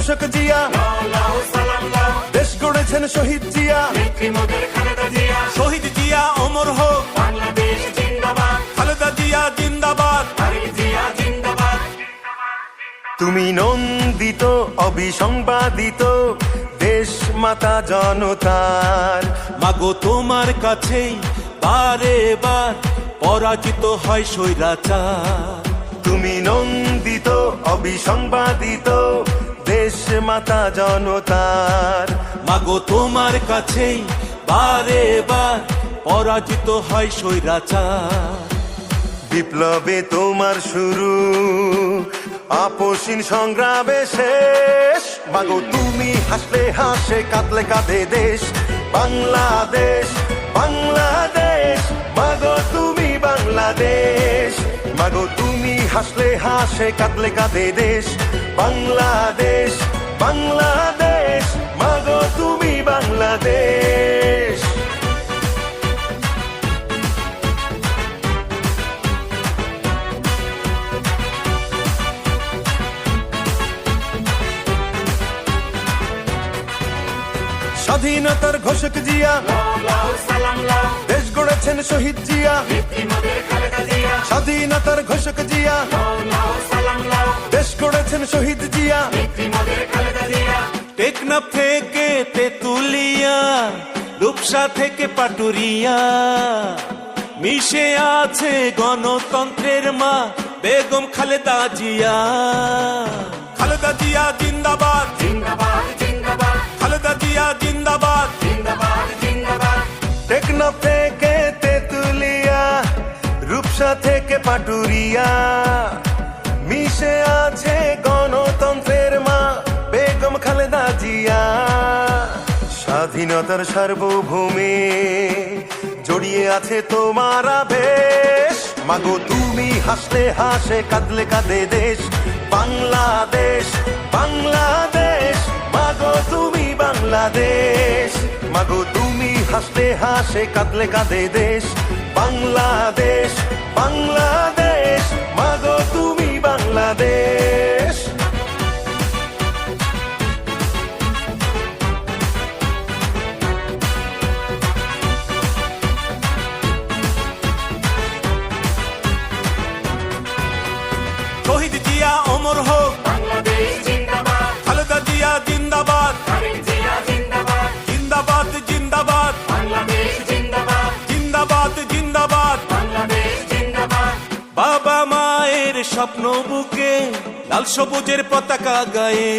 ঘোষক জিয়া, দেশ গড়েছেন শহীদ জিয়া, শহীদ জিয়া অমর হোক, খালেদা জিয়া জিন্দাবাদ। তুমি নন্দিত অবিসংবাদিত দেশ মাতা জনতার। মাগো তোমার কাছেই বারে বার পরাজিত হয় স্বৈরাচার। তুমি নন্দিত অবিসংবাদিত দেশ মাতা জনতার। মাগো তোমার কাছেই বারে বার পরাজিত হয় স্বৈরাচার। বিপ্লবে তোমার শুরু, আপসীন সংগ্রামে শেষ। মাগো তুমি হাসলে হাসে, কাঁদলে কাঁদে দেশ বাংলাদেশ, বাংলাদেশ। মাগো তুমি বাংলাদেশ, মাগো তুমি হাসলে হাসে, কাঁদলে কাঁদে দেশ বাংলাদেশ, বাংলাদেশ। মাগো তুমি বাংলাদেশ। স্বাধীনতার ঘোষক জিয়া, দেশ গড়েছেন শহীদ জিয়া, স্বাধীনতার ঘোষক জিয়া, দেশ গড়েছেন শহীদ জিয়া। টেকনাফ থেকে তেতুলিয়া, রূপসা থেকে পাটুরিয়া, মিশে আছে গণতন্ত্রের মা বেগম খালেদা জিয়া। খালেদা জিয়া জিন্দাবাদ, খালেদা জিয়া জিন্দাবাদ। টেকনাফ থেকে তেতুলিয়া, রূপসা থেকে পাটুরিয়া, মিশে আছে গণতন্ত্রের মা বেগম খালেদা জিয়া। স্বাধীনতার সার্বভৌমে জড়িয়ে আছে তোমার আবেশ। মাগো তুমি হাসলে হাসে, কাঁদলে কাঁদে দেশ বাংলাদেশ, বাংলাদেশ। মাগো তুমি বাংলাদেশ, মাগো তুমি হাসলে হাসে, কাঁদলে কাঁদে দেশ বাংলাদেশ, বাংলাদেশ। মাগো তুমি বাংলাদেশ। শহীদ জিয়া অমর হোক, খালেদা জিয়া জিন্দাবাদ, জিন্দাবাদ জিন্দাবাদ, জিন্দাবাদ জিন্দাবাদ। বাবা মায়ের স্বপ্ন বুকে লাল সবুজের পতাকা গায়ে